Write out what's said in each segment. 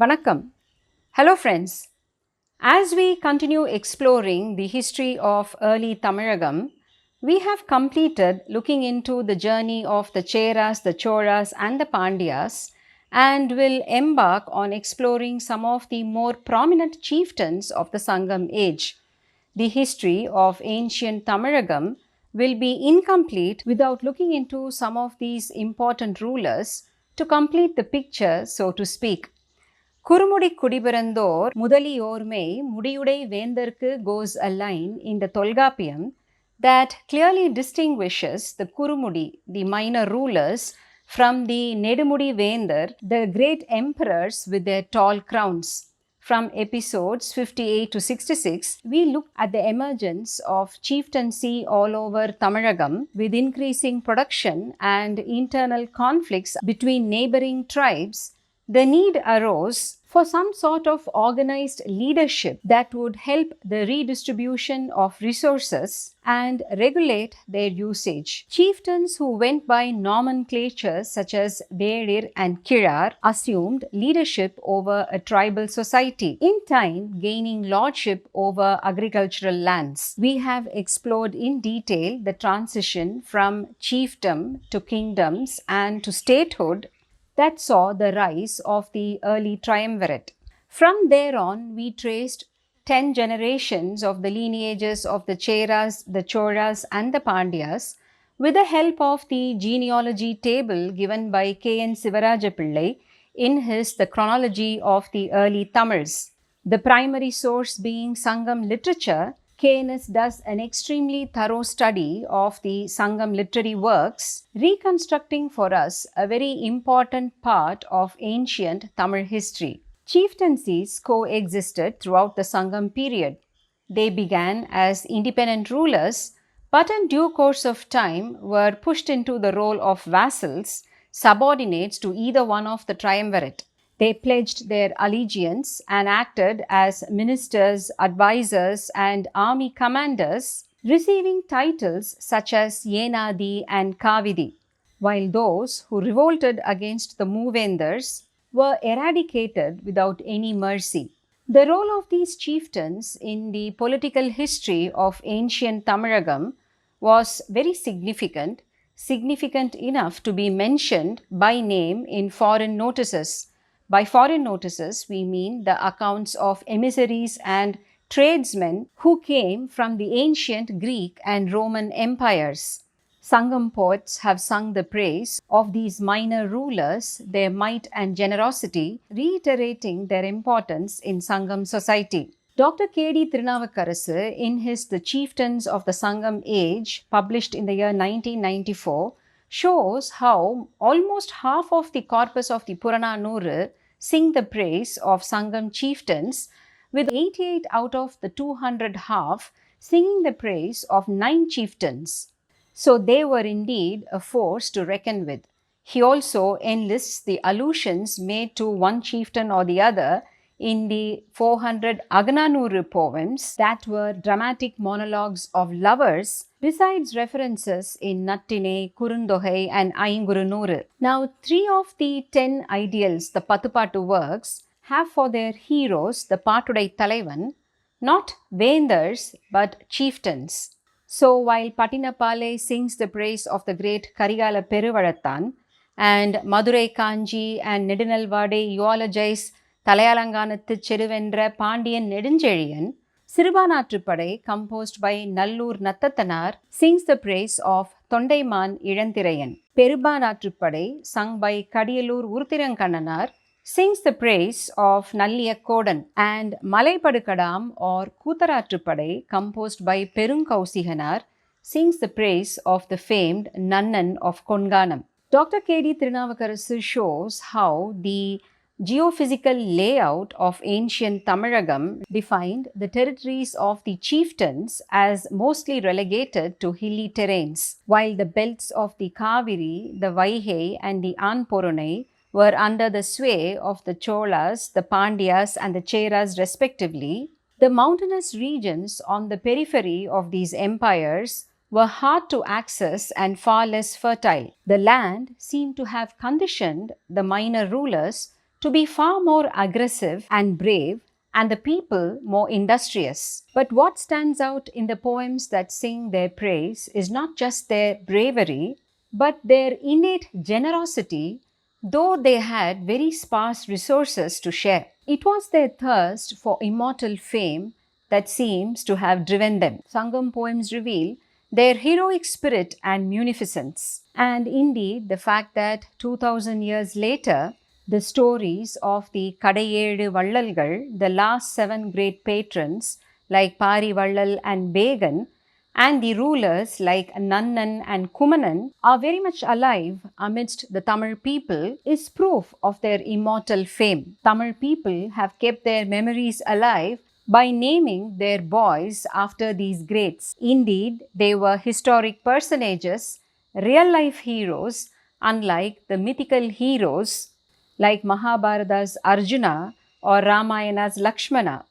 Vanakkam. Hello friends. As we continue exploring the history of early Tamilagam, we have completed looking into the journey of the Cheras, the Cholas and the Pandyas and will embark on exploring some of the more prominent chieftains of the Sangam age. The history of ancient Tamilagam will be incomplete without looking into some of these important rulers to complete the picture, so to speak. குறுமுடி குடிபிறந்தோர் முதலியோர்மை முடியுடை வேந்தர்க்கு goes a line in the Tolkappiyam that clearly distinguishes the Kurumudi, the minor rulers, from the Nedumudi Vendar, the great emperors with their tall crowns. From episodes 58 to 66, we look at the emergence of chieftaincy all over Tamilagam with increasing production and internal conflicts between neighboring tribes. The need arose for some sort of organized leadership that would help the redistribution of resources and regulate their usage. Chieftains who went by nomenclatures such as Vedir and Kirar assumed leadership over a tribal society, in time gaining lordship over agricultural lands. We have explored in detail the transition from chiefdom to kingdoms and to statehood that saw the rise of the early triumvirate. From there on, we traced 10 generations of the lineages of the Cheras, the Cholas and the Pandyas with the help of the genealogy table given by K.N. Sivarajapillai in his The Chronology of the Early Tamils. The primary source being Sangam literature, KNS does an extremely thorough study of the Sangam literary works, reconstructing for us a very important part of ancient Tamil history. Chieftancies coexisted throughout the Sangam period. They began as independent rulers, but in due course of time were pushed into the role of vassals, subordinates to either one of the triumvirate. They pledged their allegiance and acted as ministers, advisors, and army commanders, receiving titles such as Yenadi and Kavidi, while those who revolted against the Moovendars were eradicated without any mercy. The role of these chieftains in the political history of ancient Tamilagam was very significant enough to be mentioned by name in foreign notices. By foreign notices, we mean the accounts of emissaries and tradesmen who came from the ancient Greek and Roman empires. Sangam poets have sung the praise of these minor rulers, their might and generosity, reiterating their importance in Sangam society. Dr. K.D. Tirunavukarasu, in his The Chieftains of the Sangam Age, published in the year 1994, shows how almost half of the corpus of the Purananuru sing the praise of Sangam chieftains, with 88 out of the 200 half singing the praise of 9 chieftains. So they were indeed a force to reckon with. He also enlists the allusions made to one chieftain or the other in the 400 Agananuru poems that were dramatic monologues of lovers, besides references in Nattine, Kurundogai and Aingurunuru. Now, 3 of the 10 ideals, the Pathupattu works, have for their heroes the Patudai Talaivan, not Vendars but chieftains. So, while Patinapale sings the praise of the great Karigala Peruvalathan and Madurai Kanji and Nedinalvade eulogize Talayalanganathu Cheruvendra Pandiyan Nedunchezhiyan, Sirubanatrupadai, composed by Nallur Nattatanar, sings the praise of Thondaiman Ilanthirayan. Perubanatrupadai, sung by Kadiyalur Uruthirankannanar, sings the praise of Nalliyakodan, and Malaipadukadam or Kootharaatrupadai, composed by Perunkausiganar, sings the praise of the famed Nannan of Konganam. Dr. K.D. Tirunavukarasu shows how the geophysical layout of ancient Tamilagam defined the territories of the chieftains as mostly relegated to hilly terrains, while the belts of the Kaveri, the Vaigai and the Anporunai were under the sway of the Cholas, the Pandyas and the Cheras respectively. The mountainous regions on the periphery of these empires were hard to access and far less fertile. The land seemed to have conditioned the minor rulers to be far more aggressive and brave, and the people more industrious. But what stands out in the poems that sing their praise is not just their bravery, but their innate generosity, though they had very sparse resources to share. It was their thirst for immortal fame that seems to have driven them. Sangam poems reveal their heroic spirit and munificence. And indeed, the fact that 2000 years later, the stories of the Kadayelu Vallalgal, the last 7 great patrons like Pari Vallal and Began, and the rulers like Nannan and Kumanan are very much alive amidst the Tamil people is proof of their immortal fame. Tamil people have kept their memories alive by naming their boys after these greats. Indeed, they were historic personages, real life heroes, unlike the mythical heroes like Mahabharata's Arjuna or Ramayana's Lakshmana.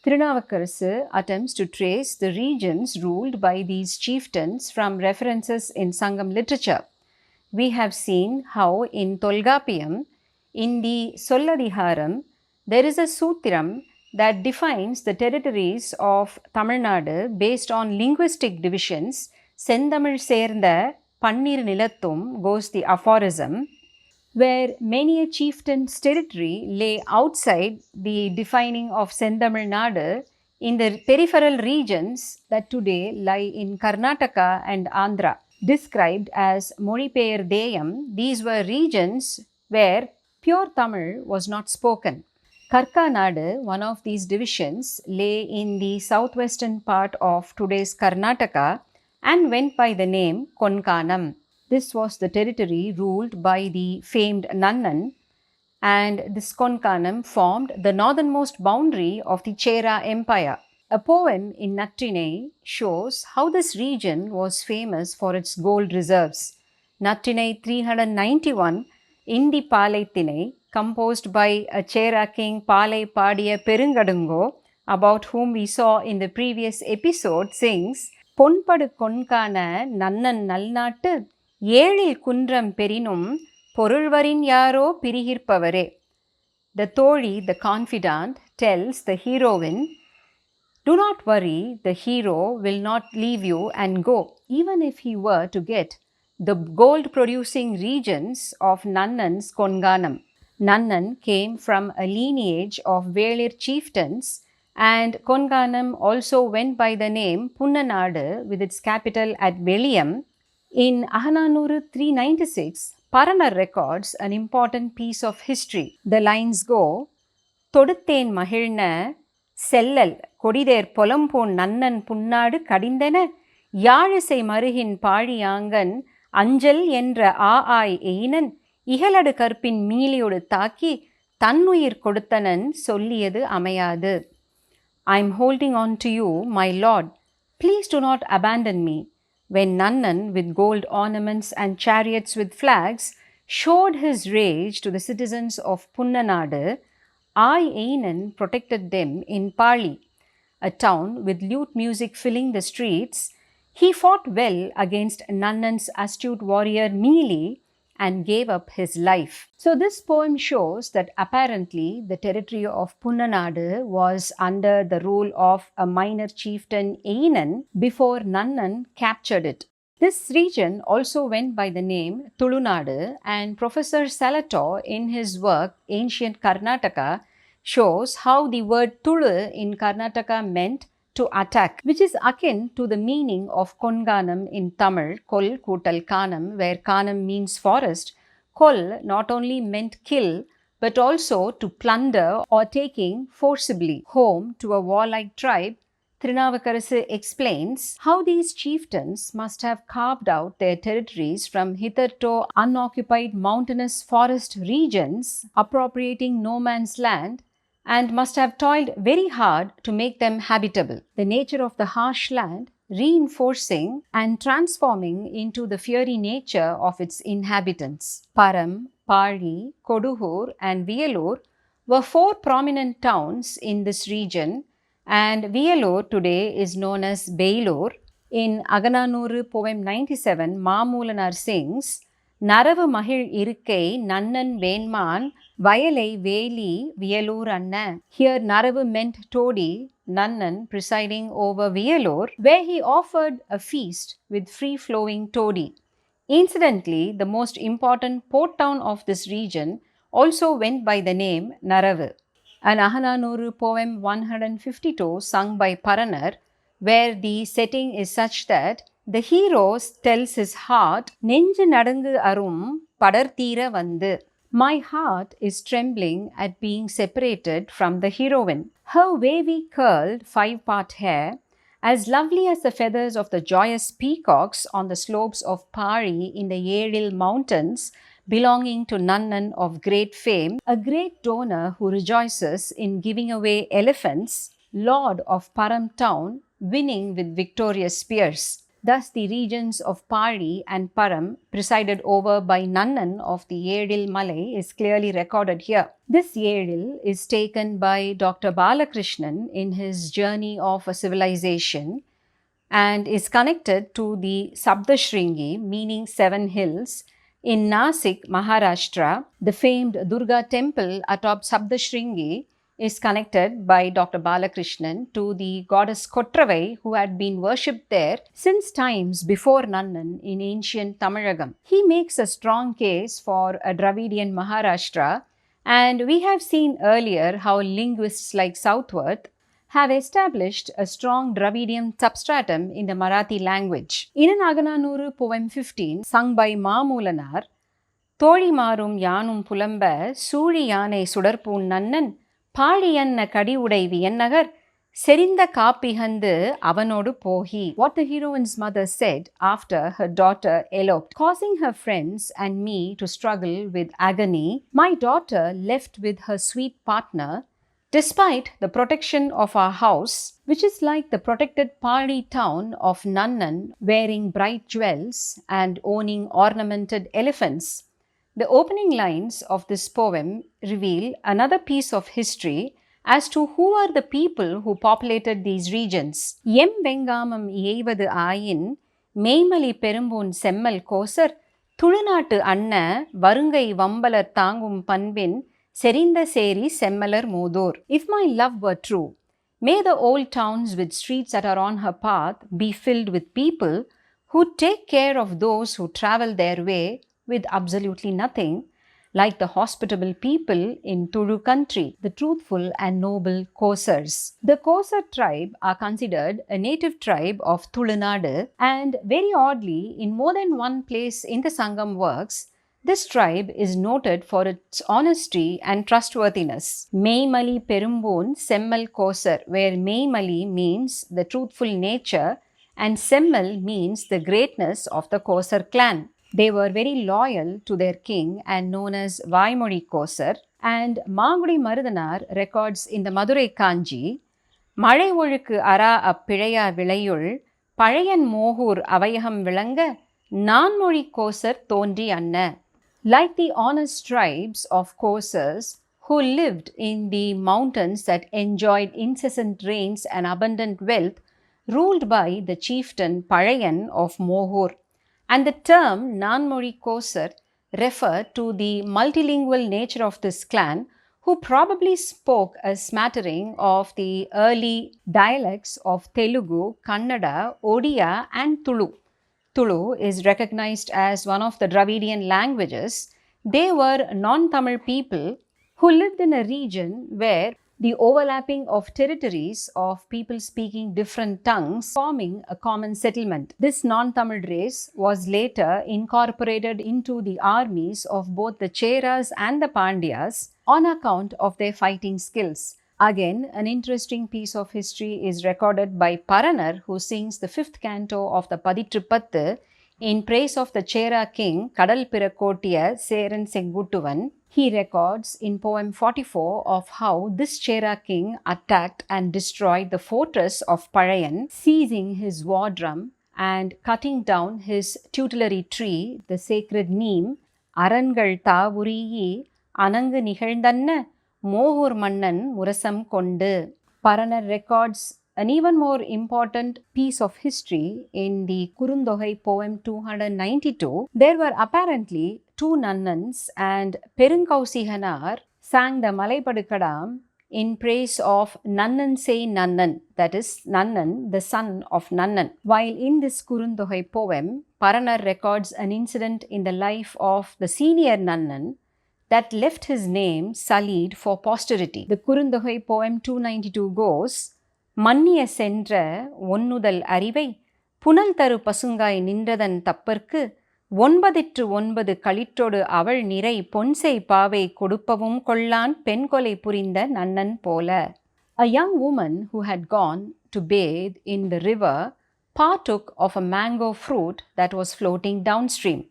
Thirunavukkarasu attempts to trace the regions ruled by these chieftains from references in Sangam literature. We have seen how in Tolgapiyam, in the Solladiharam, there is a sutram that defines the territories of Tamil Nadu based on linguistic divisions. Sendamil Serndha Pannir Nilathum goes the aphorism, where many a chieftain's territory lay outside the defining of Sendamil Nadu in the peripheral regions that today lie in Karnataka and Andhra. Described as Moripeyar Deyam, these were regions where pure Tamil was not spoken. Karkanadu, one of these divisions, lay in the southwestern part of today's Karnataka and went by the name Konkanam. This was the territory ruled by the famed Nannan, and this Konkanam formed the northernmost boundary of the Chera Empire. A poem in Nattinai shows how this region was famous for its gold reserves. Nattinai 391, Indi Palaithinai, composed by a Chera king Palai Padiya Perungadungo, about whom we saw in the previous episode, sings, Ponpadu Konkana Nannan Nalnattu Yelil Kundram Perinum Porulvarin Yaro Pirihirpavare. The Tholi, the confidant, tells the heroine, do not worry, the hero will not leave you and go, even if he were to get the gold producing regions of Nannan's Konganam. Nannan came from a lineage of Velir chieftains, and Konganam also went by the name Punnanadu with its capital at Veliyam. In Ahananuru 396, Paranar records an important piece of history. The lines go, Todutten Mahilna Sellal Kodider Polampon Nannan Punnadu Kadindana Yarisai Maruhin Padiyangan Anjal Yendra Aai Einan Ihaladu Karpin Meeliyodu Taki Tannuyir Koduthanan Solliyadu Amayadu. I am holding on to you, my lord. Please do not abandon me. When Nannan, with gold ornaments and chariots with flags, showed his rage to the citizens of Punnanadu, I Einan protected them in Pali, a town with lute music filling the streets. He fought well against Nannan's astute warrior Meeli and gave up his life. So this poem shows that apparently the territory of Punnanadu was under the rule of a minor chieftain Einan before Nannan captured it. This region also went by the name Tulunadu, and Professor Salato in his work Ancient Karnataka shows how the word Tulu in Karnataka meant to attack, which is akin to the meaning of Konganam in Tamil, Kol Kutal Kanam, where Kanam means forest. Kol not only meant kill, but also to plunder or taking forcibly. Home to a warlike tribe, Thirunavukkarasu explains how these chieftains must have carved out their territories from hitherto unoccupied mountainous forest regions, appropriating no man's land, and must have toiled very hard to make them habitable. The nature of the harsh land reinforcing and transforming into the fiery nature of its inhabitants. Param, Pali, Koduhur and Viyalur were 4 prominent towns in this region, and Viyalur today is known as Beilur. In Agananuru poem 97, Mamulanar sings, நரவு மகிழ் இருக்கை நன்னன் வேண்மான் வயலை வேலி வியலூர் அன்ன. Here Naravu meant Todi, Nannan presiding over Viyalur, where he offered a feast with free-flowing toddy. Incidentally, the most important port town of this region also went by the name Naravu. An Ahananuru poem 152 sung by Paranar, where the setting is such that the hero tells his heart, Nenju nadangu arum padartira vandu. My heart is trembling at being separated from the heroine. Her wavy curled 5-part hair, as lovely as the feathers of the joyous peacocks on the slopes of Pari in the Yeril mountains, belonging to Nannan of great fame, a great donor who rejoices in giving away elephants, lord of Param town, winning with victorious spears. Thus, the regions of Pari and Param, presided over by Nannan of the Yeril Malay, is clearly recorded here. This Yeril is taken by Dr. Balakrishnan in his Journey of a Civilization and is connected to the Sabdashringi, meaning 7 hills, in Nasik, Maharashtra. The famed Durga temple atop Sabdashringi is connected by Dr. Balakrishnan to the goddess Kottravai, who had been worshipped there since times before Nannan in ancient Tamilagam. He makes a strong case for a Dravidian Maharashtra, and we have seen earlier how linguists like Southworth have established a strong Dravidian substratum in the Marathi language. In an Agananuru poem 15 sung by Mamulanar, தோழிமாரும் யானும் புலம்ப சூழி யானை சுடர்பூன் நன்னன் பாழியன்ன கடிவுடை வியன்னகர் செறிந்த காப்பிகந்து அவனோடு போகி. What the heroine's mother said after her daughter eloped, causing her friends and me to struggle with agony. My daughter left with her sweet partner, despite the protection of our house, which is like the protected Pali town of Nannan, wearing bright jewels and owning ornamented elephants. The opening lines of this poem reveal another piece of history as to who are the people who populated these regions. Em vengamam iyevadu ayin meimali perumbun semmal kosar துளுநாட்டு அன்ன வருங்கை வம்பலர் தாங்கும் பண்பின் செறிந்த சேரி செம்மலர் Muthur. If my love were true, may the old towns with streets that are on her path be filled with people who take care of those who travel their way with absolutely nothing, like the hospitable people in Tulu country, the truthful and noble Kosars. The Kosar tribe are considered a native tribe of Tulunadu, and very oddly, in more than one place in the Sangam works, this tribe is noted for its honesty and trustworthiness. Meimali Perumbun Semmal Kosar, where Meimali means the truthful nature and Semmal means the greatness of the Kosar clan. They were very loyal to their king and known as Vaimoli Kosar. And Magudi Marudanar records in the Madurai Kanji, Malai Olukku Ara Appizhaya Vilayul, Palayan Mohur Avayaham Vilanga, Nanmoli Kosar Thondri Anna. Like the honest tribes of Kosars who lived in the mountains that enjoyed incessant rains and abundant wealth, ruled by the chieftain Palayan of Mohur. And the term Nanmoli Kosar referred to the multilingual nature of this clan, who probably spoke a smattering of the early dialects of Telugu, Kannada, Odia and Tulu. Tulu is recognized as one of the Dravidian languages. They were non-Tamil people who lived in a region where the overlapping of territories of people speaking different tongues forming a common settlement. This non-Tamil race was later incorporated into the armies of both the Cheras and the Pandyas on account of their fighting skills. Again, an interesting piece of history is recorded by Paranar, who sings the 5th canto of the Paditripattu in praise of the Chera king Kadal Pirakotiya Seran Sengutuvan. He records in poem 44 of how this Chera king attacked and destroyed the fortress of Palayan, seizing his war drum and cutting down his tutelary tree, the sacred neem, Arangal Tavuriyi Anangu Nighalndanna Mohur Mannan Murasam Kondu. Paranar records an even more important piece of history in the Kurundogai poem 292. There were apparently two Nannans, and Perunkausiganar sang the Malaipadukadam in praise of Nannan say Nannan, that is Nannan, the son of Nannan. While in this Kurundogai poem, Paranar records an incident in the life of the senior Nannan that left his name sullied for posterity. The Kurundogai poem 292 goes, Manniya sendra onnudal arivai, punal taru pasungai nindradan tappirku, ஒன்பதிற்று ஒன்பது களிற்றொடு அவள் நிறை பொன்சை பாவை கொடுப்பவும் கொள்ளான் பெண் கொலை புரிந்த நன்னன் போல. A young woman who had gone to bathe in the river partook of a mango fruit that was floating downstream.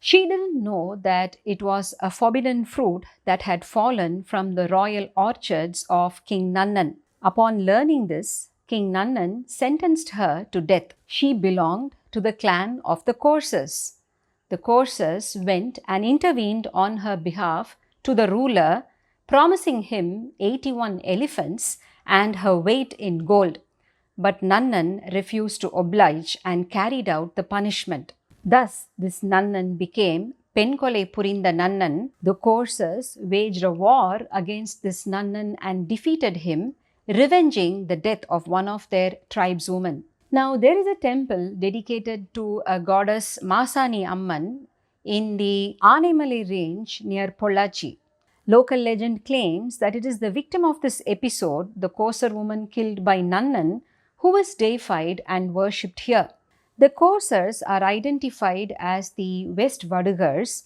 She didn't know that it was a forbidden fruit that had fallen from the royal orchards of King Nannan. Upon learning this, King Nannan sentenced her to death. She belonged to the clan of the coursers. The coursers went and intervened on her behalf to the ruler, promising him 81 elephants and her weight in gold. But Nannan refused to oblige and carried out the punishment. Thus, this Nannan became Penkolai Purinda Nannan. The coursers waged a war against this Nannan and defeated him, revenging the death of one of their tribeswomen. Now, there is a temple dedicated to a goddess Masani Amman in the Aanaimalai range near Pollachi. Local legend claims that it is the victim of this episode, the courser woman killed by Nannan, who was deified and worshipped here. The coursers are identified as the West Vadugars,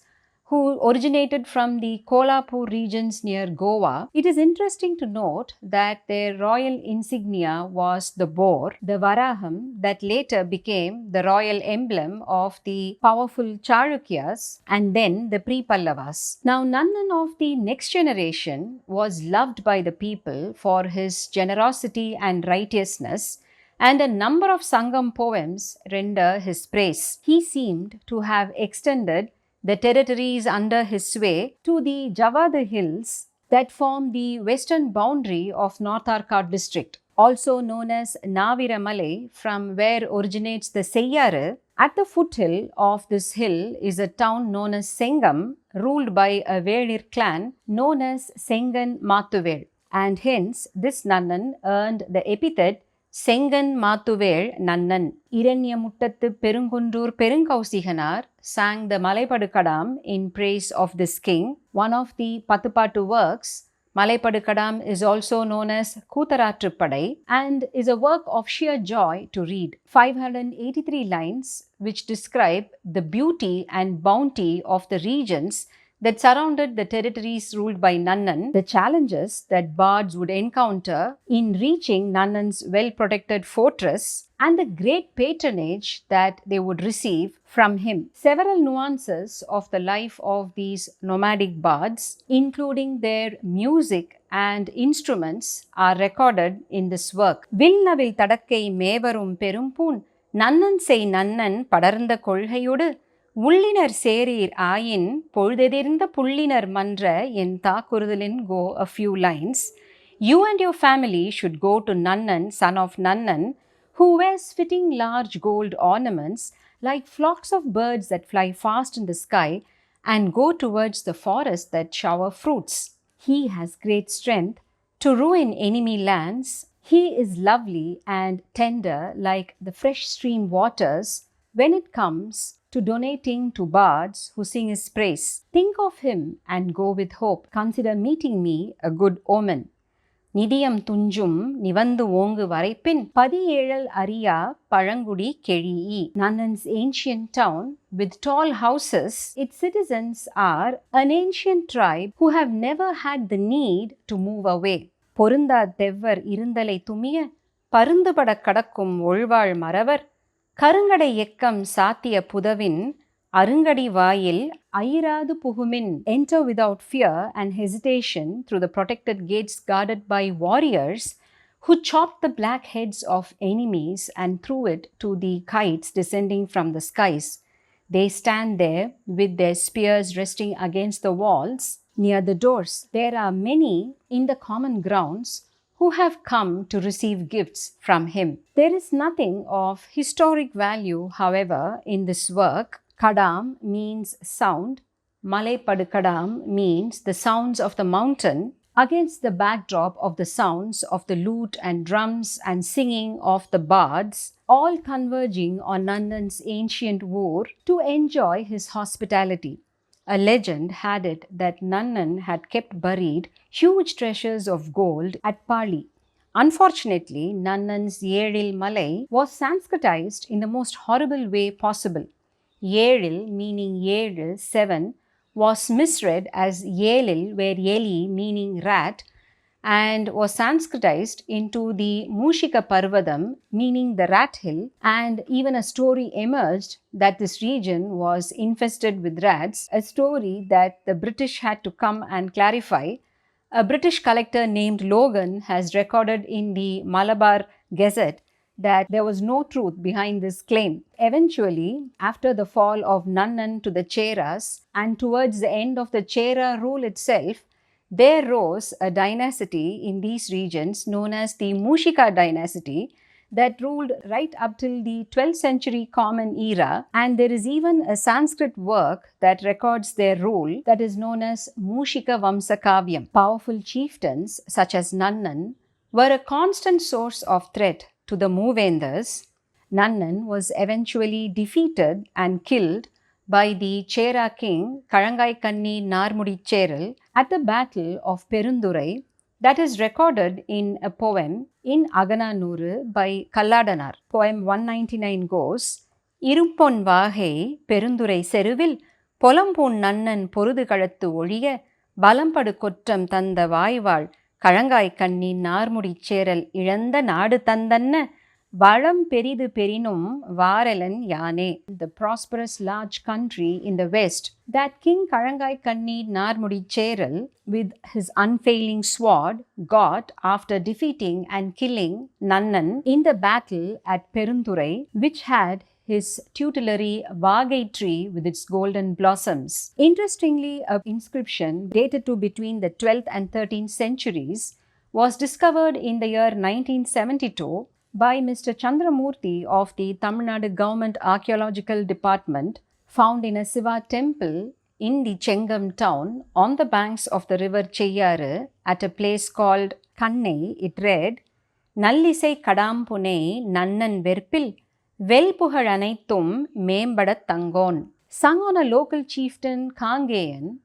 who originated from the Kolhapur regions near Goa. It is interesting to note that their royal insignia was the boar, the Varaham, that later became the royal emblem of the powerful Chalukyas and then the pre-Pallavas. Now, Nannan of the next generation was loved by the people for his generosity and righteousness, and a number of Sangam poems render his praise. He seemed to have extended the territories under his sway to the Javada hills that form the western boundary of North Arcot district, also known as Naviramalai, from where originates the Seyyaru. At the foothill of this hill is a town known as Sangam, ruled by a Velir clan known as Sengan Mathuvel, and hence this Nannan earned the epithet Sengan Mathuvel Nannan. Iranyamuttattu Perungundur Perunkausiganar sang the Malaipadukadam in praise of this king. One of the Pathupattu works, Malaipadukadam, is also known as Kootharatruppadai and is a work of sheer joy to read. 583 lines which describe the beauty and bounty of the regions that surrounded the territories ruled by Nannan, the challenges that bards would encounter in reaching Nannan's well-protected fortress, and the great patronage that they would receive from him. Several nuances of the life of these nomadic bards, including their music and instruments, are recorded in this work. Vilnavil tadakkai mevarum perumpun, Nannan sei Nannan padarந்த கொள்கையோடு உள்ளினர் சேரீர் ஆயின் பொழுதெதிர்ந்த புள்ளினர் மன்ற என் தாக்குறுதலின் go a few lines. You and your family should go to Nannan, son of Nannan, who wears fitting large gold ornaments like flocks of birds that fly fast in the sky, and go towards the forest that shower fruits. He has great strength to ruin enemy lands. He is lovely and tender like the fresh stream waters when it comes to donating to bards who sing his praise. Think of him and go with hope. Consider meeting me a good omen. Nidiyam tunjum nivandu ongu varaipin padiyezhal ariya pazhangudi kelii. Nannan's ancient town with tall houses, its citizens are an ancient tribe who have never had the need to move away. Porunda devvar irundalai tumiya பருந்துபட கடக்கும் ஒழ்வாள் மறவர் கருங்கடை எக்கம் சாத்திய புதவின் அருங்கடி வாயில் ஐராது புகுமின். Enter without fear and hesitation through the protected gates guarded by warriors who chopped the black heads of enemies and threw it to the kites descending from the skies. They stand there with their spears resting against the walls near the doors. There are many in the common grounds who have come to receive gifts from him. There is nothing of historic value, however, in this work. Kadam means sound. Malai Padukadam means the sounds of the mountain against the backdrop of the sounds of the lute and drums and singing of the bards, all converging on Nannan's ancient war to enjoy his hospitality. A legend had it that Nannan had kept buried huge treasures of gold at Pali. Unfortunately, Nannan's Yeril Malai was Sanskritized in the most horrible way possible. Yeril, meaning Yeril, 7, was misread as Yelil, where Yeli, meaning rat, and was Sanskritized into the Mushika Parvadam, meaning the rat hill, and even a story emerged that this region was infested with rats, a story that the British had to come and clarify. A British collector named Logan has recorded in the Malabar Gazette that there was no truth behind this claim. Eventually, after the fall of Nannan to the Cheras and towards the end of the Chera rule itself, there rose a dynasty in these regions known as the Mushika dynasty that ruled right up till the 12th century Common Era, and there is even a Sanskrit work that records their rule that is known as Mushika Vamsakavyam. Powerful chieftains such as Nannan were a constant source of threat to the Moovendars. Nannan was eventually defeated and killed by the Chera king Kalangai Kanni Narmudi Cheral at the Battle of Perundurai, that is recorded in a poem in Agananuru by Kalladanar. Poem 199 goes, Irumpon Vahe Perundurai Seruvil Polampun Nannan Porudu Kalattu Oliya Balampadu Kottam Tanda Vaival Kalangai Kanni Narmudi Cheral Ilanda Nadu Tandanna Valam Peridu Perinum Varelan Yane, the prosperous large country in the west that King Kalangai Kanni Narmudi Cheral, with his unfailing sword, got after defeating and killing Nannan in the battle at Perundurai, which had his tutelary Vagai tree with its golden blossoms. Interestingly, an inscription dated to between the 12th and 13th centuries was discovered in the year 1972 by Mr. Chandramurthy of the Tamil Nadu Government Archaeological Department, found in a Siva temple in the Sangam town on the banks of the river Cheyyaru at a place called Kannai. It read, Nallisai Kadampune Nannan Verpil Velpuhal Anaithum Membadat Tangon. Sung on a local chieftain Kangeyan,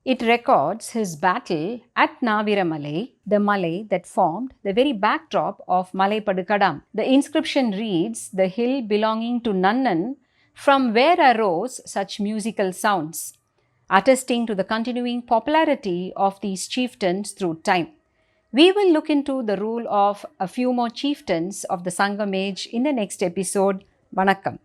it records his battle at Naviramalai, the Malay that formed the very backdrop of Malai Padukadam. The inscription reads, the hill belonging to Nannan, from where arose such musical sounds, attesting to the continuing popularity of these chieftains through time. We will look into the rule of a few more chieftains of the Sangam age in the next episode. Vanakkam.